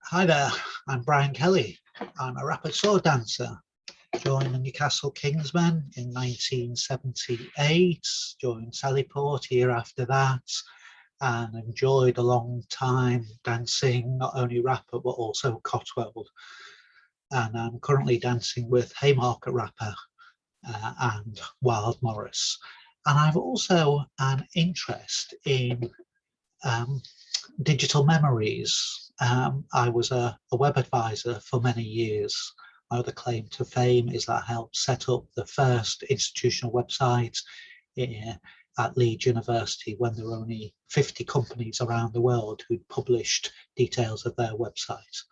Hi there, I'm Brian Kelly. I'm a rapid sword dancer. Joined the Newcastle Kingsmen in 1978, joined Sallyport year after that, and enjoyed a long time dancing, not only rapper, but also Cotswold. And I'm currently dancing with Haymarket Rapper and Wild Morris. And I've also an interest in digital memories. I was a web advisor for many years. My other claim to fame is that I helped set up the first institutional website at Leeds University when there were only 50 companies around the world who'd published details of their website.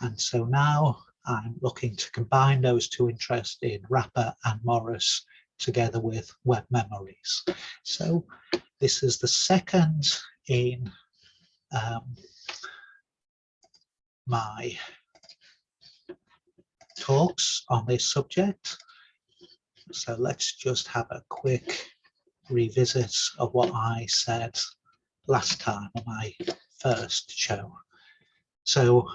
And so now I'm looking to combine those two interests in Rapper and Morris together with web memories. So this is the second in my talks on this subject. So let's just have a quick revisit of what I said last time on my first show. So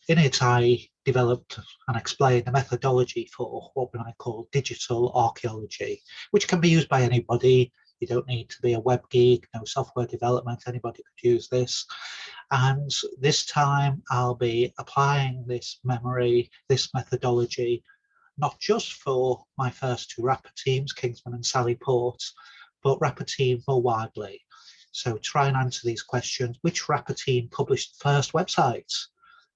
in it, I developed and explained the methodology for what we might call digital archaeology, which can be used by anybody. You don't need to be a web geek, no software development, anybody could use this. And this time I'll be applying this memory, this methodology, not just for my first two rapper teams, Kingsman and Sallyport, but rapper team more widely. So try and answer these questions. Which rapper team published the first website?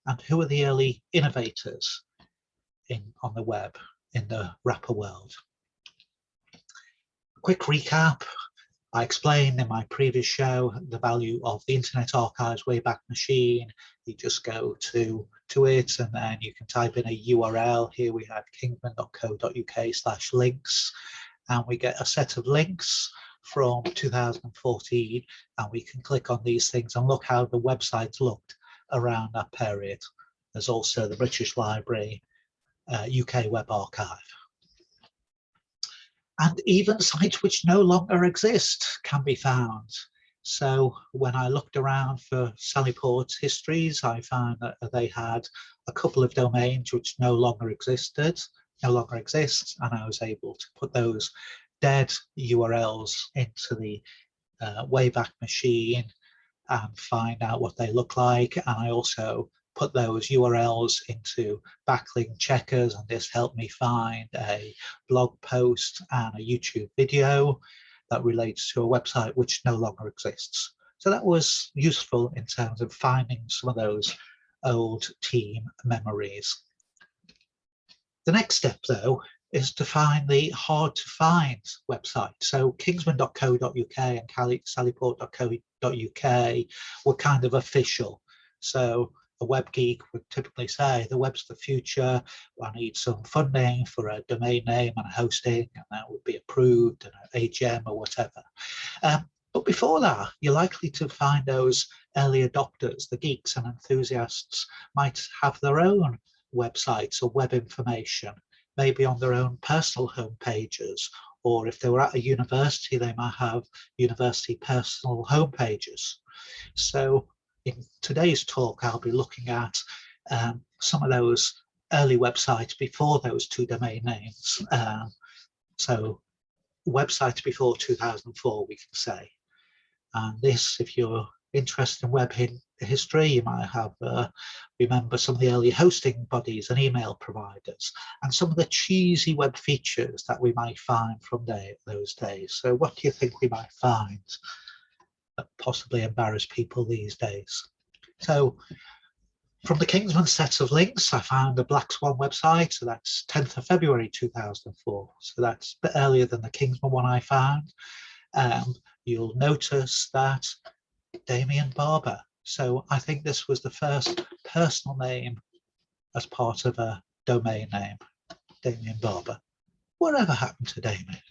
And who are the early innovators on the web in the rapper world? A quick recap. I explained in my previous show the value of the Internet Archive's Wayback Machine. You just go to it and then you can type in a URL. Here we have kingsman.co.uk/links, and we get a set of links from 2014, and we can click on these things and look how the websites looked around that period. There's also the British Library, UK Web Archive. And even sites which no longer exist can be found. So when I looked around for Sallyport's histories, I found that they had a couple of domains which no longer exist, and I was able to put those dead URLs into the Wayback Machine and find out what they look like. And I also put those URLs into backlink checkers, and this helped me find a blog post and a YouTube video that relates to a website which no longer exists. So that was useful in terms of finding some of those old team memories. The next step, though, is to find the hard to find website. So kingsman.co.uk and sallyport.co.uk were kind of official. So a web geek would typically say the web's the future. I need some funding for a domain name and hosting, and that would be approved and an AGM or whatever. But before that, you're likely to find those early adopters, the geeks and enthusiasts might have their own websites or web information, maybe on their own personal home pages, or if they were at a university, they might have university personal home pages. So in today's talk, I'll be looking at some of those early websites before those two domain names. So websites before 2004, we can say. And this, if you're interested in web history, you might have remember some of the early hosting bodies and email providers, and some of the cheesy web features that we might find from those days. So what do you think we might find that possibly embarrass people these days? So from the Kingsman set of links, I found the Black Swan website. So that's 10th of February 2004. So that's a bit earlier than the Kingsman one I found. You'll notice that Damien Barber. So I think this was the first personal name as part of a domain name, Damien Barber. Whatever happened to Damien?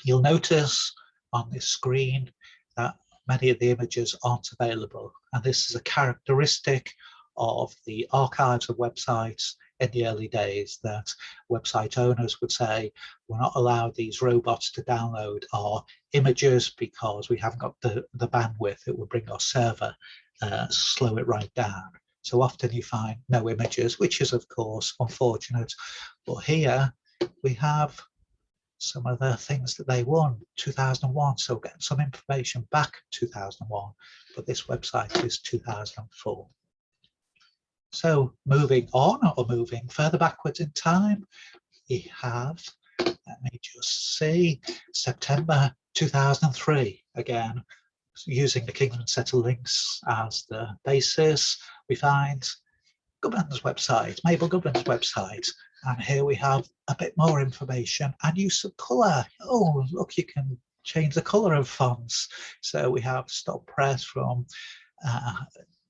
You'll notice on this screen that many of the images aren't available. And this is a characteristic of the archives of websites in the early days, that website owners would say, we're not allowed these robots to download our images because we haven't got the bandwidth. It will bring our server slow it right down. So often you find no images, which is of course unfortunate. But here we have some of the things that they won 2001, so getting some information back 2001, but this website is 2004. So moving on, or moving further backwards in time, we have, let me just see, September 2003. Again, using the Kingdom set of links as the basis, we find Goodman's website, Mabel Goodman's website. And here we have a bit more information and use of colour. Oh, look, you can change the colour of fonts. So we have Stop Press from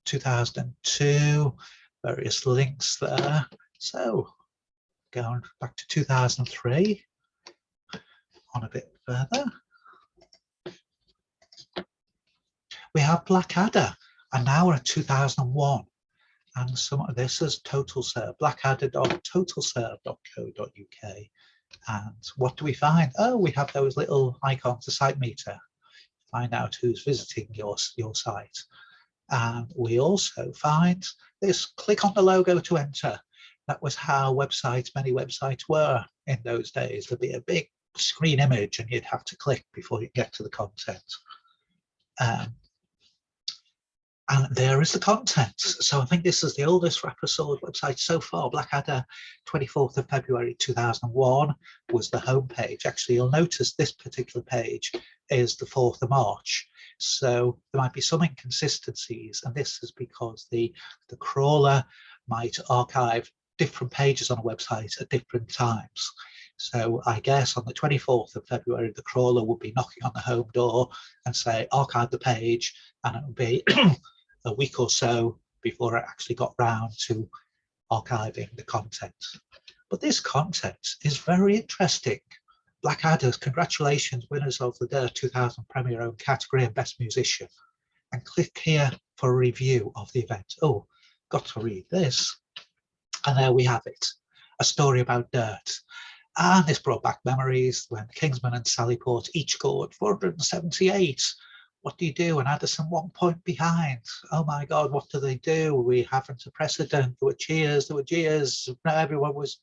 2002, various links there. So going back to 2003, on a bit further, we have Blackadder, and now we're at 2001. And some of this is TotalServe, blackadder.totalserve.co.uk. And what do we find? Oh, we have those little icons, the site meter. Find out who's visiting your site. And we also find this, click on the logo to enter. That was how many websites were in those days. There'd be a big screen image and you'd have to click before you get to the content. And there is the content. So I think this is the oldest Rapper Sword website so far. Blackadder, 24th of February 2001 was the homepage. Actually, you'll notice this particular page is the 4th of March. So there might be some inconsistencies, and this is because the crawler might archive different pages on a website at different times. So I guess on the 24th of February, the crawler would be knocking on the home door and say, archive the page, and it would be a week or so before it actually got round to archiving the content. But this content is very interesting. Blackadder's, congratulations, winners of the 2000 Premier Own category and Best Musician. And click here for a review of the event. Oh, got to read this. And there we have it, a story about dirt. And this brought back memories when Kingsman and Sallyport each scored 478. What do you do? And Addison 1 point behind. Oh my God, what do they do? We haven't a precedent. There were cheers, there were jeers. Everyone was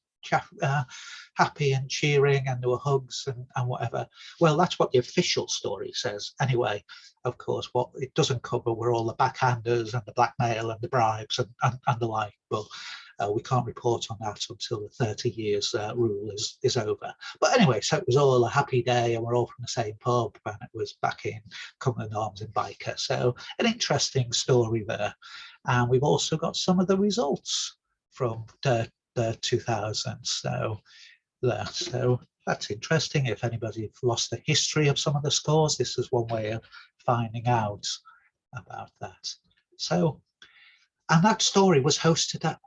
happy and cheering, and there were hugs and whatever. Well, that's what the official story says. Anyway, of course, what it doesn't cover were all the backhanders and the blackmail and the bribes and the like. But we can't report on that until the 30 years rule is over. But anyway, so it was all a happy day, and we're all from the same pub, and it was back in Cumberland Arms in Byker. So an interesting story there. And we've also got some of the results from the 2000. So that's interesting. If anybody lost the history of some of the scores, this is one way of finding out about that. So, and that story was hosted at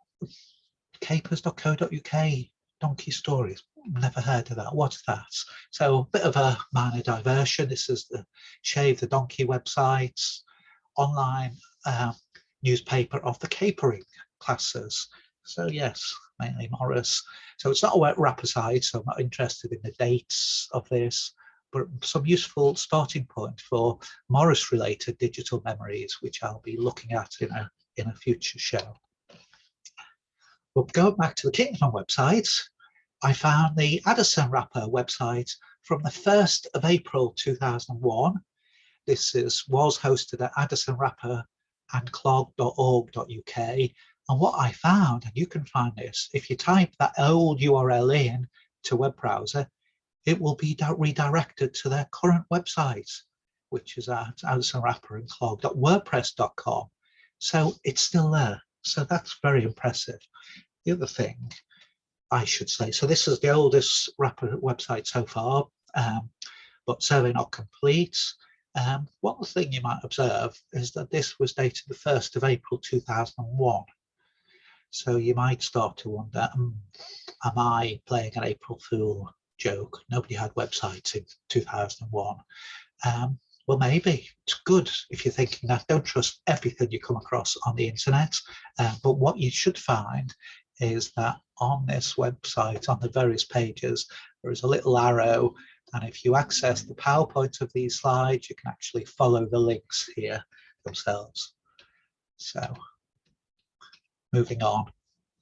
capers.co.uk, Donkey Stories. Never heard of that. What's that? So a bit of a minor diversion. This is the Shave the Donkey website, online newspaper of the capering classes. So yes, mainly Morris. So it's not a rapper site, so I'm not interested in the dates of this, but some useful starting point for Morris related digital memories, which I'll be looking at in a future show. But going back to the Kingsman website, I found the Addison Rapper website from the 1st of April 2001. This was hosted at addisonrapperandclog.org.uk. And what I found, and you can find this, if you type that old URL in to web browser, it will be redirected to their current website, which is at addisonrapperandclog.wordpress.com. So it's still there. So that's very impressive. The other thing I should say, so this is the oldest Rapper website so far, but survey not complete. One thing you might observe is that this was dated the 1st of April 2001. So you might start to wonder, am I playing an April Fool joke? Nobody had websites in 2001. Well, maybe it's good if you're thinking that. Don't trust everything you come across on the internet. But what you should find is that on this website, on the various pages, there is a little arrow. And if you access the PowerPoint of these slides, you can actually follow the links here themselves. So moving on.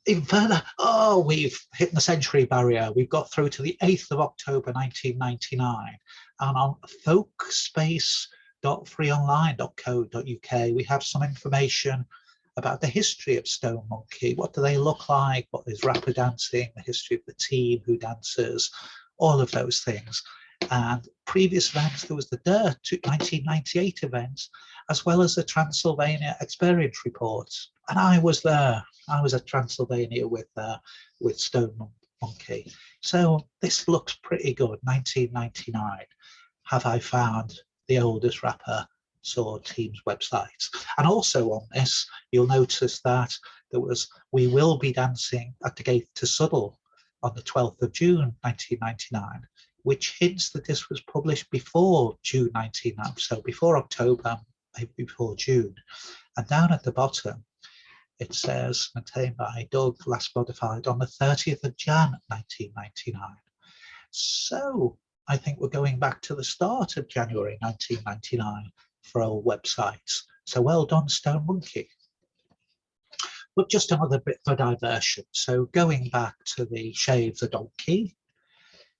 Even further, oh, we've hit the century barrier. We've got through to the 8th of October 1999. And on folkspace.freeonline.co.uk, we have some information about the history of Stone Monkey. What do they look like? What is rapper dancing? The history of the team, who dances, all of those things. And previous events, there was the Dirt 1998 event, as well as the Transylvania Experience Report. And I was there. I was at Transylvania with Stone Monkey. So this looks pretty good. 1999. Have I found the oldest rapper saw team's website? And also on this, you'll notice that there was We Will Be Dancing at the Gate to Southall on the 12th of June 1999, which hints that this was published before June 1999, so before October, maybe before June. And down at the bottom, it says, maintained by Doug, last modified on the 30th of Jan 1999. So I think we're going back to the start of January 1999 for our websites. So well done, Stone Monkey. But just another bit for diversion. So going back to the Shave the Donkey.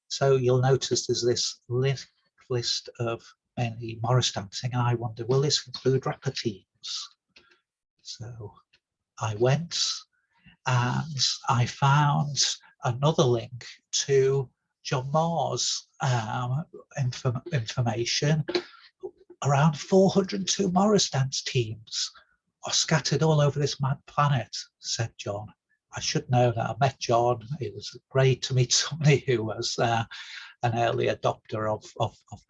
So you'll notice there's this list of mainly Morris dancing. And I wonder, will this include rapper teams? So I went and I found another link to John Moore's information. Around 402 Morris dance teams are scattered all over this mad planet, said John. I should know that. I met John. It was great to meet somebody who was an early adopter of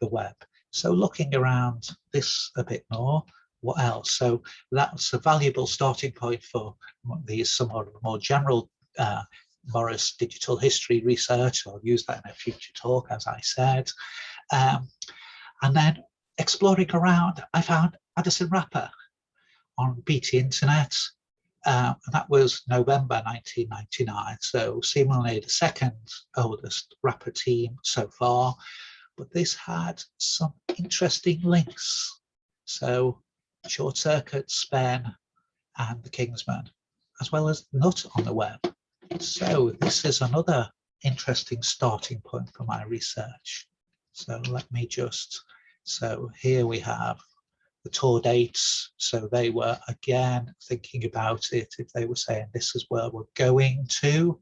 the web. So looking around this a bit more, what else? So that's a valuable starting point for these somewhat more general Morris digital history research. I'll use that in a future talk, as I said. And then exploring around, I found Addison Rapper on BT Internet. And that was November 1999. So seemingly the second oldest rapper team so far. But this had some interesting links. So Short Circuit, Spen, and the Kingsman, as well as Nut on the web. So this is another interesting starting point for my research. So let me just, so here we have the tour dates. So they were again thinking about it. If they were saying this is where we're going to,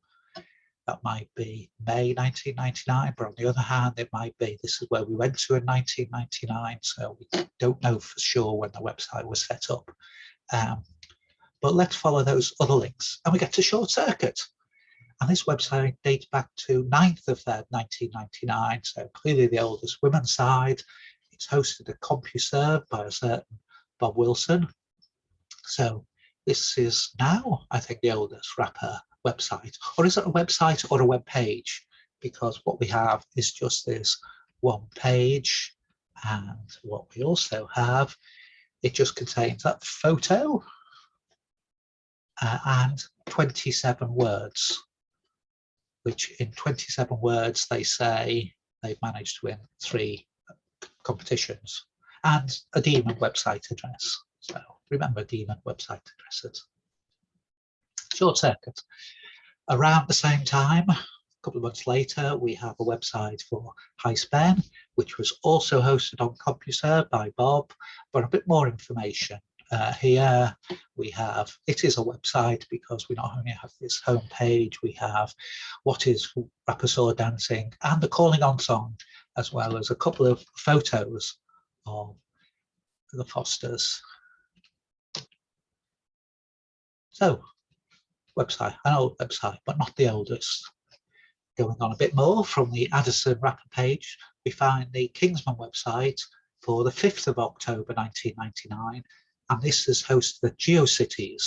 that might be May 1999, but on the other hand, it might be this is where we went to in 1999. So we don't know for sure when the website was set up. But let's follow those other links and we get to Short Circuit. And this website dates back to 9th of Feb 1999. So clearly the oldest women's side. It's hosted at CompuServe by a certain Bob Wilson. So this is now, I think, the oldest rapper website. Or is it a website or a web page? Because what we have is just this one page. And what we also have, it just contains that photo and 27 words, which in 27 words, they say they've managed to win 3 competitions and a Demon website address. So remember Demon website addresses. Short Circuit. Around the same time, a couple of months later, we have a website for High Span, which was also hosted on CompuServe by Bob, but a bit more information. Here we have, it is a website because we not only have this home page, we have what is Rapper Saw Dancing and the Calling On song, as well as a couple of photos of the Fosters. So, website, an old website, but not the oldest. Going on a bit more from the Addison Rapper page, we find the Kingsman website for the 5th of October 1999, and this is hosted at GeoCities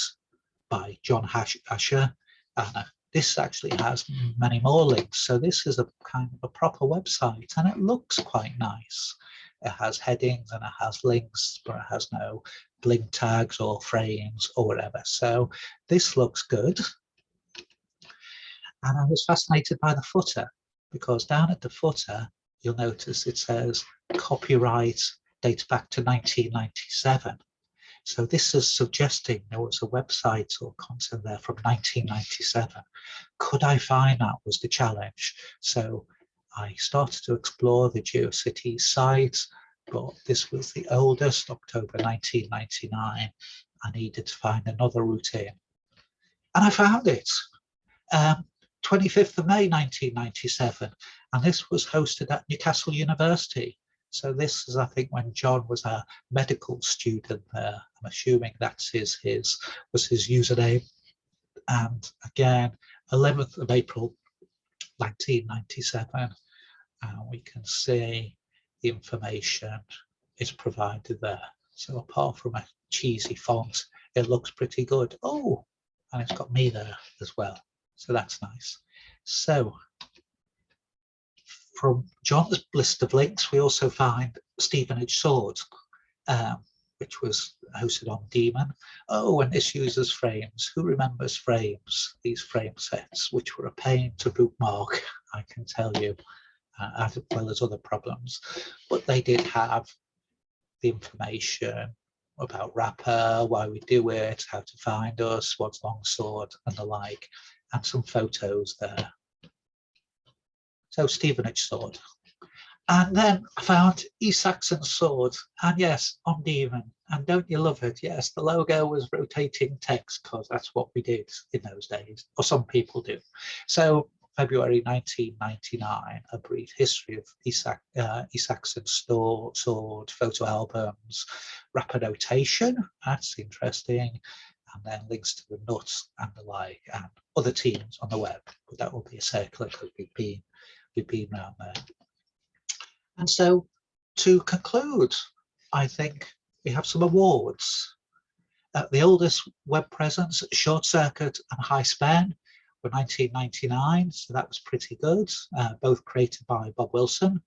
by John Asher. And this actually has many more links. So this is a kind of a proper website and it looks quite nice. It has headings and it has links, but it has no link tags or frames or whatever. So this looks good. And I was fascinated by the footer because down at the footer, you'll notice it says copyright dates back to 1997. So this is suggesting there was a website or content there from 1997. Could I find that was the challenge? So I started to explore the GeoCities site, but this was the oldest, October 1999. I needed to find another route in. And I found it. 25th of May 1997, and this was hosted at Newcastle University. So this is, I think, when John was a medical student there. I'm assuming that's his was his username. And again, 11th of April 1997, and we can see the information is provided there. So apart from a cheesy font, it looks pretty good. Oh, and it's got me there as well. So that's nice. So from John's list of links, we also find Stevenage Sword, which was hosted on Demon. Oh, and this uses frames. Who remembers frames? These frame sets, which were a pain to bookmark, I can tell you, as well as other problems. But they did have the information about Rapper, why we do it, how to find us, what's longsword, and the like, and some photos there. So Stevenage Sword. And then I found East Saxon Sword, and yes, on Demon. And don't you love it? Yes, the logo was rotating text, because that's what we did in those days, or some people do. So February 1999, a brief history of East Saxon Sword, photo albums, Rapper notation, that's interesting, and then links to the nuts and the like, and other teams on the web. But that will be a circular because we've been around there. And so to conclude, I think we have some awards. The oldest web presence, Short Circuit and High Span, were 1999, so that was pretty good, both created by Bob Wilson.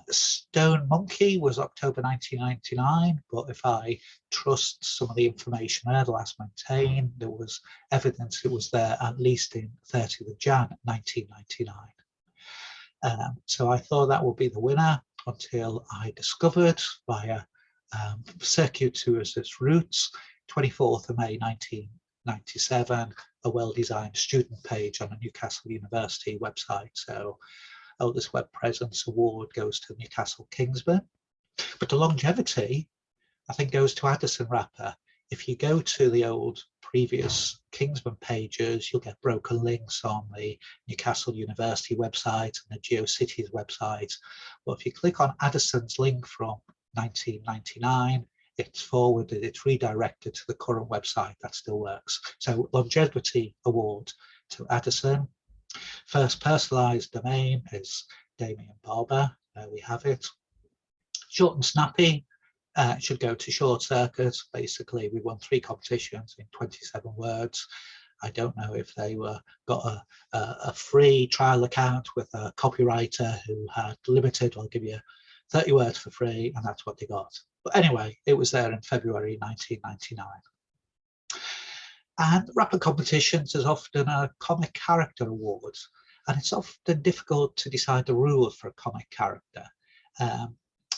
Stone Monkey was October 1999, but if I trust some of the information there, the last maintained, there was evidence it was there at least in 30th of Jan 1999. So I thought that would be the winner until I discovered via circuitous routes, 24th of May 1997, a well-designed student page on a Newcastle University website. So oldest web presence award goes to Newcastle Kingsburn. But the longevity, I think, goes to Addison Rapper. If you go to the old previous Kingsburn pages, you'll get broken links on the Newcastle University website and the GeoCities website. But if you click on Addison's link from 1999, it's forwarded, it's redirected to the current website. That still works. So longevity award to Addison. First personalized domain is Damien Barber. There we have it. Short and snappy. Should go to Short Circuit. Basically, we won 3 competitions in 27 words. I don't know if they got a free trial account with a copywriter who had limited, I'll give you 30 words for free, and that's what they got. But anyway, it was there in February 1999. And Rapper competitions is often a comic character award, and it's often difficult to decide the rules for a comic character.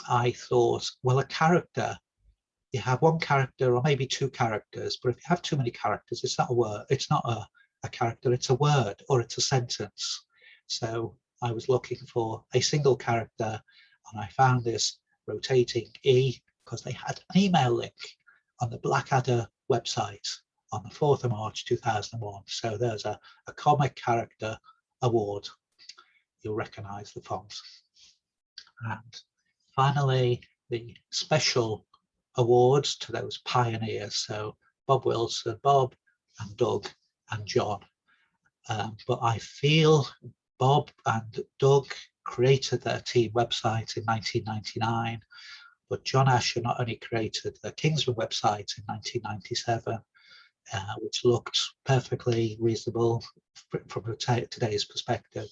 I thought, well, a character, you have one character or maybe 2 characters, but if you have too many characters, it's not a word, it's not a character, it's a word or it's a sentence. So I was looking for a single character, and I found this rotating E because they had an email link on the Blackadder website on the 4th of March 2001. So there's a comic character award. You'll recognize the font. And finally, the special awards to those pioneers. So Bob Wilson, Bob and Doug and John. But I feel Bob and Doug created their team website in 1999, but John Asher not only created the Kingsburn website in 1997, which looked perfectly reasonable from today's perspective,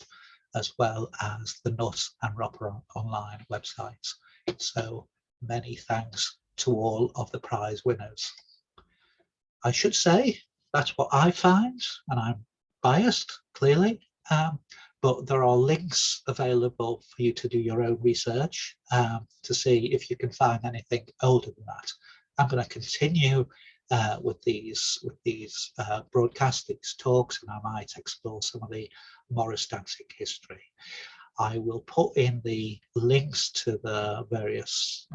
as well as the Nut and Rapper online websites. So many thanks to all of the prize winners. I should say that's what I find, and I'm biased, clearly, but there are links available for you to do your own research to see if you can find anything older than that. I'm going to continue with these broadcasts, these talks, and I might explore some of the Morris dancing history. I will put in the links to the various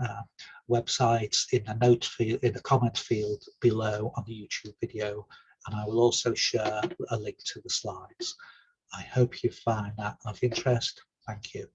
websites in the note field, in the comment field below on the YouTube video, and I will also share a link to the slides. I hope you find that of interest. Thank you.